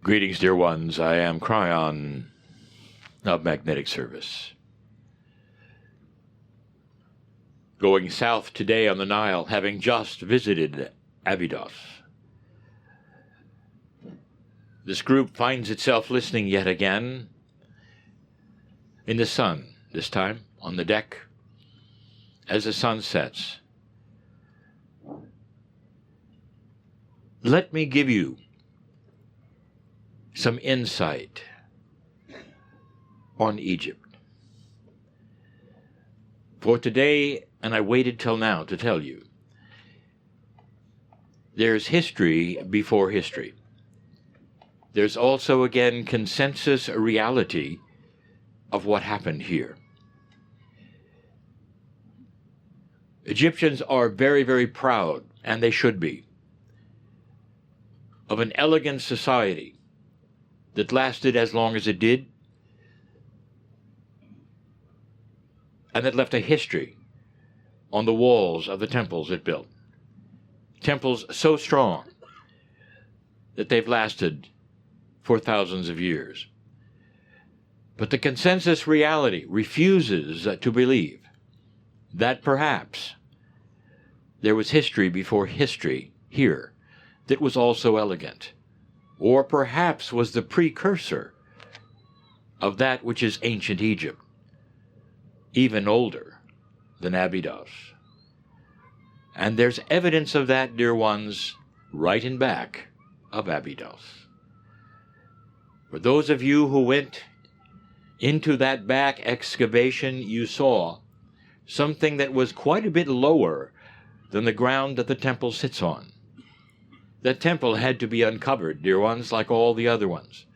Greetings, dear ones. I am Kryon of Magnetic Service. Going south today on the Nile, having just visited Abydos. This group finds itself listening yet again in the sun, this time on the deck, as the sun sets. Let me give you some insight on Egypt. For today, and I waited till now to tell you, there's history before history. There's also, again, consensus reality of what happened here. Egyptians are very, very proud, and they should be, of an elegant society that lasted as long as it did, and that left a history on the walls of the temples it built. Temples so strong that they've lasted for thousands of years. But the consensus reality refuses to believe that perhaps there was history before history here that was also elegant, or perhaps was the precursor of that which is ancient Egypt, even older than Abydos. And there's evidence of that, dear ones, right in back of Abydos. For those of you who went into that back excavation, you saw something that was quite a bit lower than the ground that the temple sits on. That temple had to be uncovered, dear ones, like all the other ones.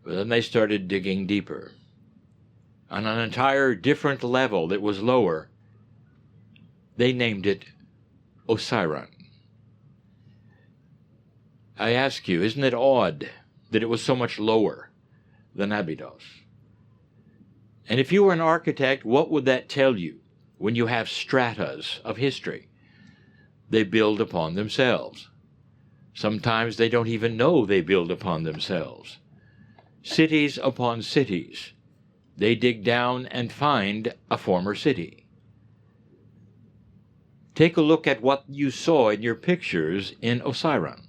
But then they started digging deeper. On an entire different level that was lower, they named it Osiron. I ask you, isn't it odd that it was so much lower than Abydos? And if you were an architect, what would that tell you when you have stratas of history? They build upon themselves. Sometimes they don't even know they build upon themselves. Cities upon cities. They dig down and find a former city. Take a look at what you saw in your pictures in Osiron.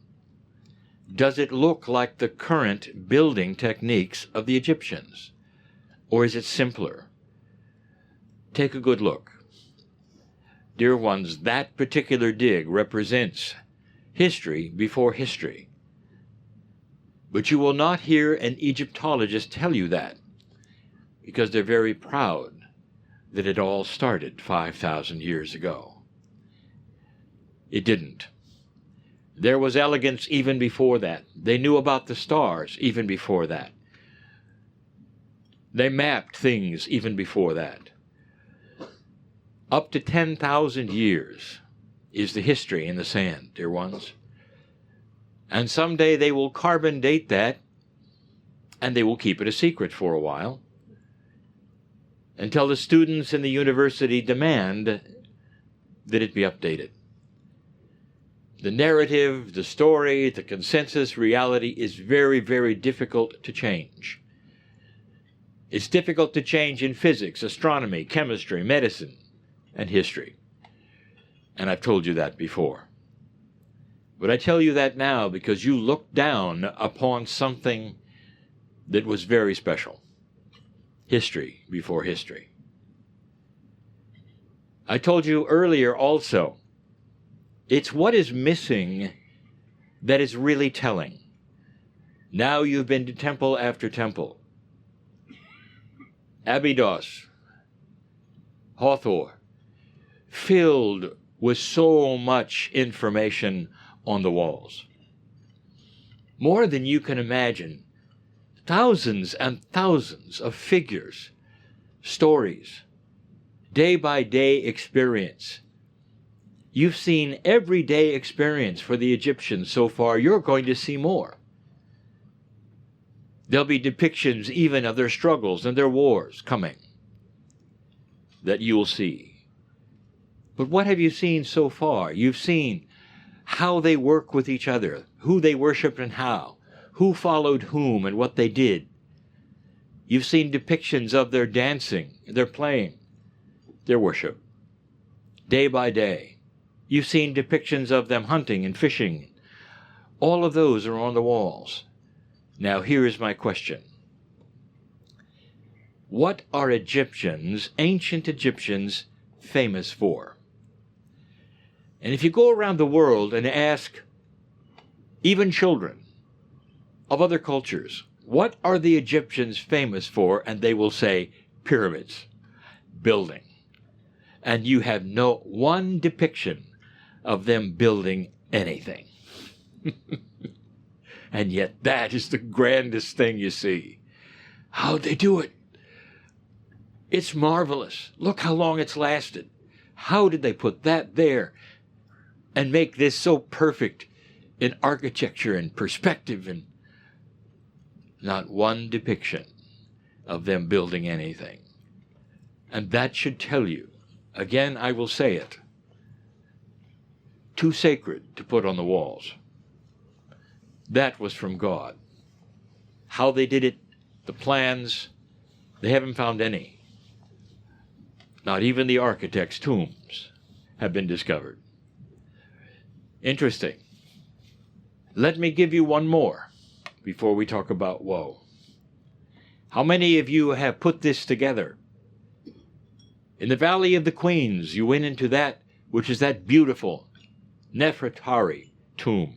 Does it look like the current building techniques of the Egyptians? Or is it simpler? Take a good look. Dear ones, that particular dig represents history before history. But you will not hear an Egyptologist tell you that, because they're very proud that it all started 5,000 years ago. It didn't. There was elegance even before that. They knew about the stars even before that. They mapped things even before that. Up to 10,000 years is the history in the sand, dear ones. And someday they will carbon date that, and they will keep it a secret for a while, until the students in the university demand that it be updated. The narrative, the story, the consensus reality is very, very difficult to change. It's difficult to change in physics, astronomy, chemistry, medicine, and history. And I've told you that before. But I tell you that now because you looked down upon something that was very special. History before history. I told you earlier also, it's what is missing that is really telling. Now you've been to temple after temple. Abydos, Hathor, filled with so much information on the walls. More than you can imagine. Thousands and thousands of figures, stories, day-by-day experience. You've seen everyday experience for the Egyptians so far. You're going to see more. There'll be depictions even of their struggles and their wars coming that you'll see. But what have you seen so far? You've seen how they work with each other, who they worship and how, who followed whom and what they did. You've seen depictions of their dancing, their playing, their worship, day by day. You've seen depictions of them hunting and fishing. All of those are on the walls. Now here is my question. What are Egyptians, ancient Egyptians, famous for? And if you go around the world and ask even children of other cultures, what are the Egyptians famous for? And they will say pyramids, building. And you have no one depiction of them building anything. And yet that is the grandest thing you see. How'd they do it? It's marvelous. Look how long it's lasted. How did they put that there and make this so perfect in architecture and perspective? And not one depiction of them building anything. And that should tell you, again, I will say it, too sacred to put on the walls. That was from God. How they did it, the plans, they haven't found any. Not even the architects' tombs have been discovered. Interesting. Let me give you one more before we talk about woe. How many of you have put this together? In the Valley of the Queens, you went into that, which is that beautiful Nefertari tomb.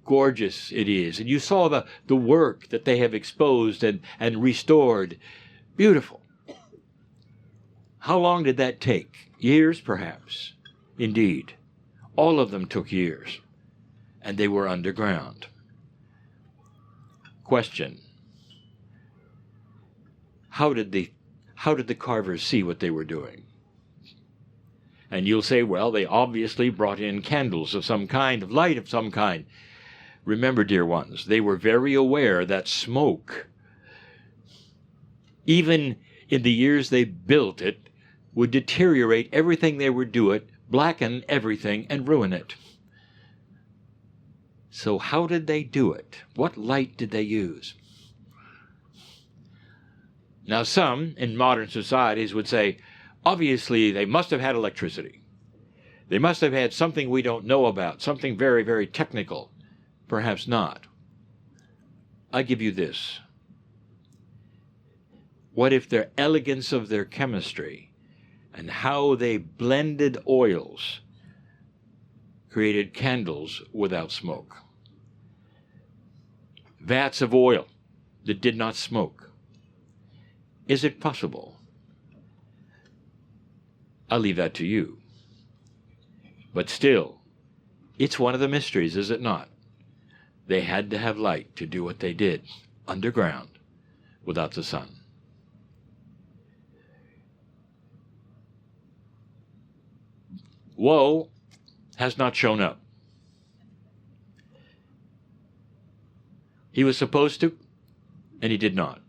Gorgeous it is. And you saw the work that they have exposed and restored. Beautiful. How long did that take? Years, perhaps. Indeed. All of them took years. And they were underground. Question. How did the carvers see what they were doing? And you'll say, well, they obviously brought in candles of some kind, of light of some kind. Remember, dear ones, they were very aware that smoke, even in the years they built it, would deteriorate everything they were doing, blacken everything, and ruin it. So how did they do it? What light did they use? Now some, in modern societies, would say, obviously they must have had electricity. They must have had something we don't know about, something very, very technical. Perhaps not. I give you this. What if their elegance of their chemistry and how they blended oils created candles without smoke? Vats of oil that did not smoke. Is it possible? I'll leave that to you. But still, it's one of the mysteries, is it not? They had to have light to do what they did, underground, without the sun. Woe has not shown up. He was supposed to, and he did not.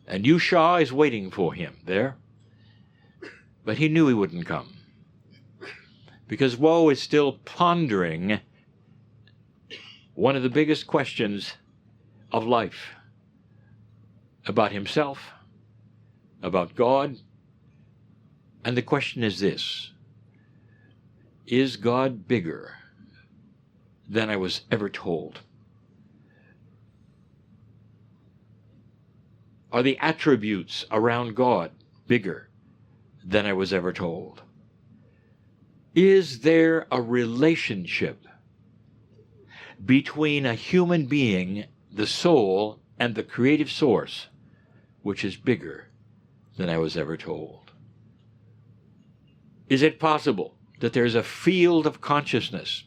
And Yusha is waiting for him there, but he knew he wouldn't come. Because woe is still pondering one of the biggest questions of life, about himself, about God. And the question is this: is God bigger than I was ever told? Are the attributes around God bigger than I was ever told? Is there a relationship between a human being, the soul, and the creative source, which is bigger than I was ever told? Is it possible that there's a field of consciousness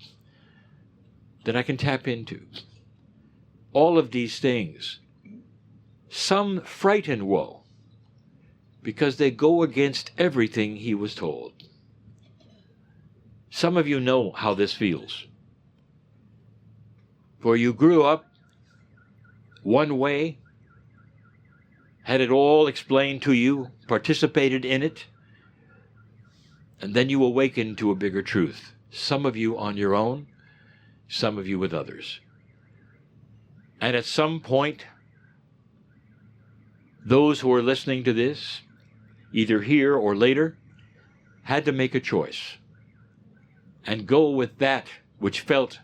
that I can tap into? All of these things. Some frighten woe because they go against everything he was told. Some of you know how this feels. For you grew up one way, had it all explained to you, participated in it, and then you awakened to a bigger truth. Some of you on your own, some of you with others. And at some point, those who are listening to this, either here or later, had to make a choice and go with that which felt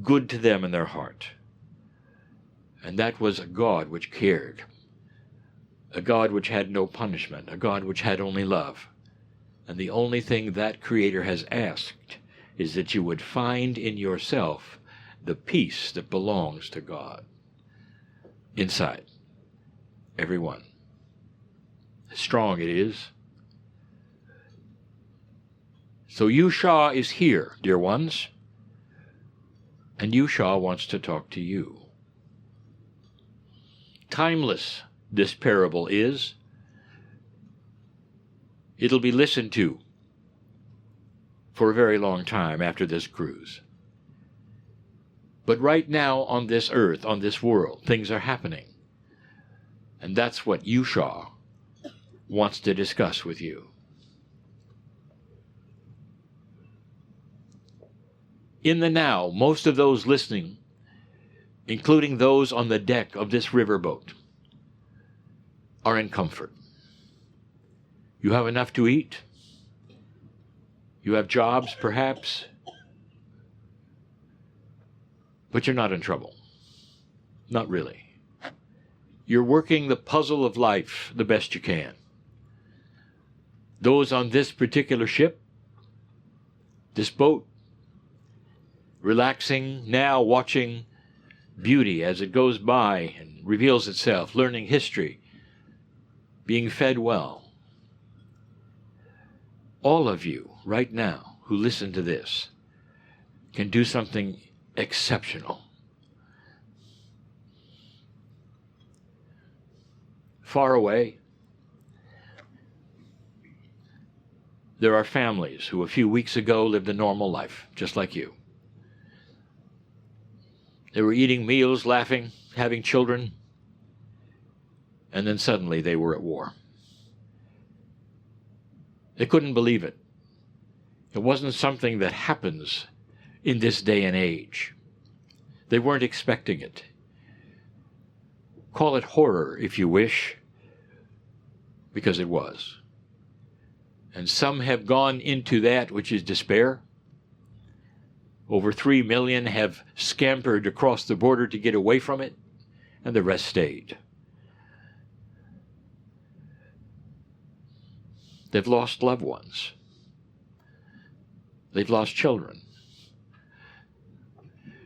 good to them in their heart. And that was a God which cared, a God which had no punishment, a God which had only love. And the only thing that Creator has asked is that you would find in yourself the peace that belongs to God inside everyone. Strong it is. So Yusha is here, dear ones, and Yusha wants to talk to you. Timeless this parable is. It'll be listened to for a very long time after this cruise. But right now on this earth, on this world, things are happening. And that's what Yusha wants to discuss with you. In the now, most of those listening, including those on the deck of this riverboat, are in comfort. You have enough to eat. You have jobs, perhaps. But you're not in trouble. Not really. You're working the puzzle of life the best you can. Those on this particular ship, this boat, relaxing, now watching beauty as it goes by and reveals itself, learning history, being fed well. All of you right now who listen to this can do something exceptional. Far away, there are families who a few weeks ago lived a normal life, just like you. They were eating meals, laughing, having children, and then suddenly they were at war. They couldn't believe it. It wasn't something that happens in this day and age. They weren't expecting it. Call it horror if you wish, because it was. And some have gone into that which is despair. Over 3 million have scampered across the border to get away from it, and the rest stayed. They've lost loved ones. They've lost children.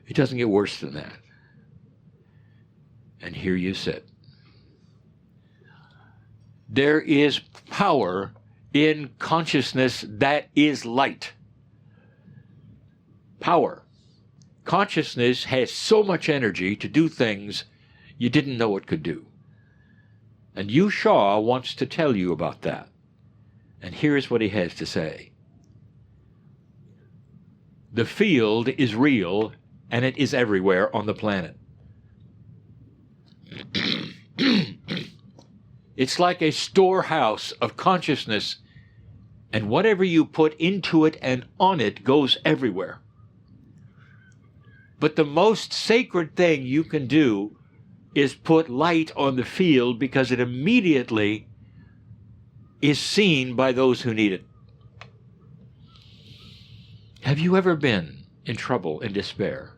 It doesn't get worse than that. And here you sit. There is power in consciousness that is light. Power. Consciousness has so much energy to do things you didn't know it could do. And Yusha wants to tell you about that. And here's what he has to say. The field is real, and it is everywhere on the planet. It's like a storehouse of consciousness, and whatever you put into it and on it goes everywhere. But the most sacred thing you can do is put light on the field, because it immediately is seen by those who need it. Have you ever been in trouble and despair?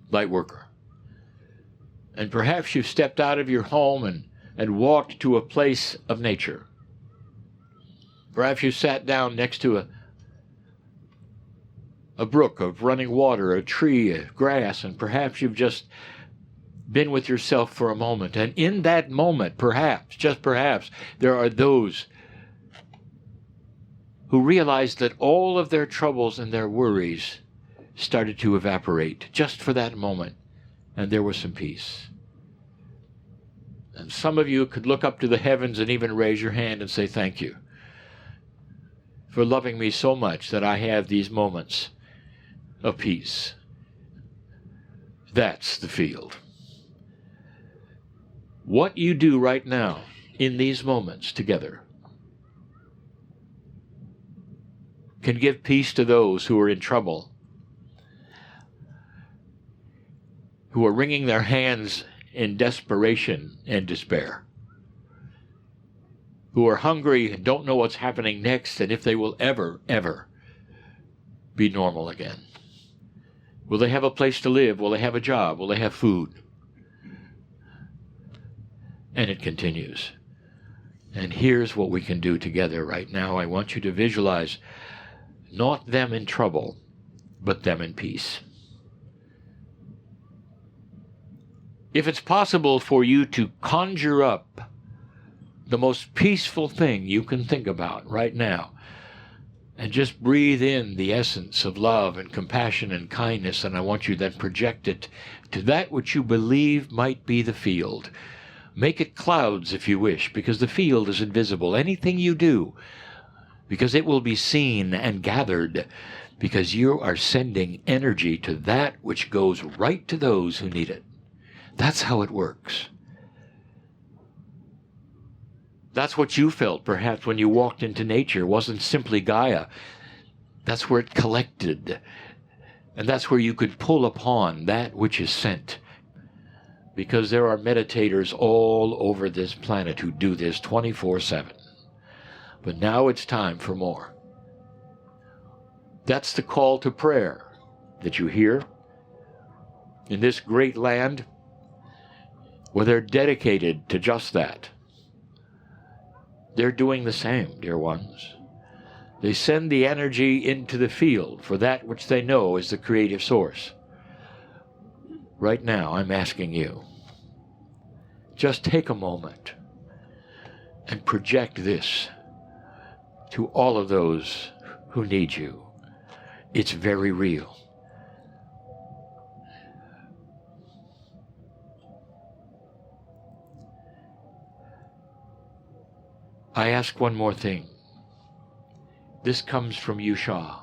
Light worker. And perhaps you've stepped out of your home and walked to a place of nature. Perhaps you sat down next to a brook of running water, a tree, a grass, and perhaps you've just been with yourself for a moment. And in that moment, perhaps, just perhaps, there are those who realize that all of their troubles and their worries started to evaporate just for that moment, and there was some peace. And some of you could look up to the heavens and even raise your hand and say, thank you for loving me so much that I have these moments of peace. That's the field. What you do right now in these moments together can give peace to those who are in trouble, who are wringing their hands in desperation and despair, who are hungry and don't know what's happening next and if they will ever, ever be normal again. Will they have a place to live? Will they have a job? Will they have food? And it continues. And here's what we can do together right now. I want you to visualize not them in trouble, but them in peace. If it's possible for you to conjure up the most peaceful thing you can think about right now, and just breathe in the essence of love and compassion and kindness, and I want you then project it to that which you believe might be the field. Make it clouds if you wish, because the field is invisible. Anything you do, because it will be seen and gathered, because you are sending energy to that which goes right to those who need it. That's how it works. That's what you felt, perhaps, when you walked into nature. It wasn't simply Gaia. That's where it collected. And that's where you could pull upon that which is sent. Because there are meditators all over this planet who do this 24/7. But now it's time for more. That's the call to prayer that you hear in this great land where they're dedicated to just that. They're doing the same, dear ones. They send the energy into the field for that which they know is the creative source. Right now, I'm asking you, just take a moment and project this to all of those who need you. It's very real. I ask one more thing. This comes from Yusha.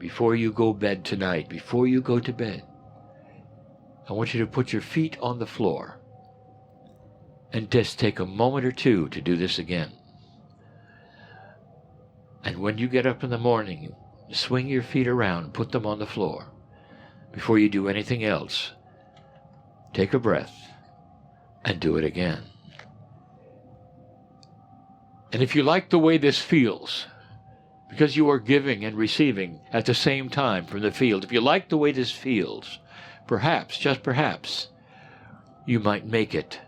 Before you go bed tonight, before you go to bed, I want you to put your feet on the floor and just take a moment or two to do this again. And when you get up in the morning, swing your feet around, put them on the floor. Before you do anything else, take a breath and do it again. And if you like the way this feels, because you are giving and receiving at the same time from the field, if you like the way this feels, perhaps, just perhaps, you might make it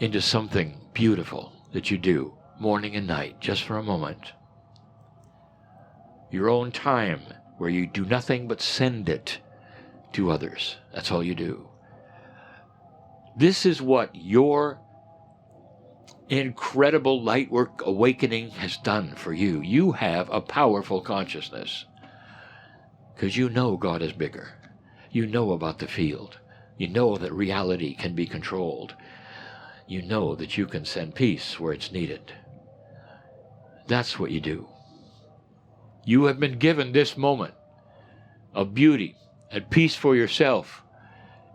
into something beautiful that you do morning and night, just for a moment. Your own time where you do nothing but send it to others. That's all you do. This is what your incredible light work awakening has done for you. You have a powerful consciousness because you know God is bigger. You know about the field. You know that reality can be controlled. You know that you can send peace where it's needed. That's what you do. You have been given this moment of beauty and peace for yourself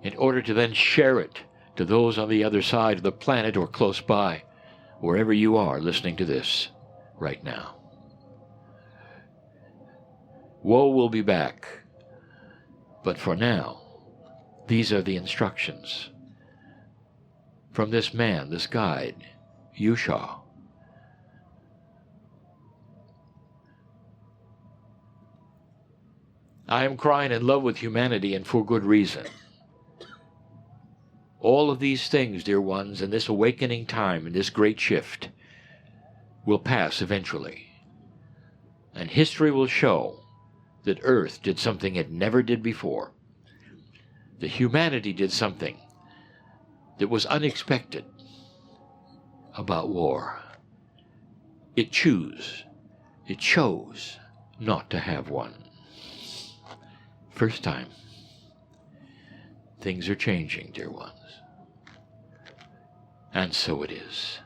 in order to then share it to those on the other side of the planet or close by, wherever you are listening to this right now. Woe will be back, but for now, these are the instructions from this man, this guide, Yusha. I am crying in love with humanity, and for good reason. All of these things, dear ones, in this awakening time, in this great shift, will pass eventually. And history will show that Earth did something it never did before. That humanity did something that was unexpected about war. It chose not to have one. First time. Things are changing, dear ones. And so it is.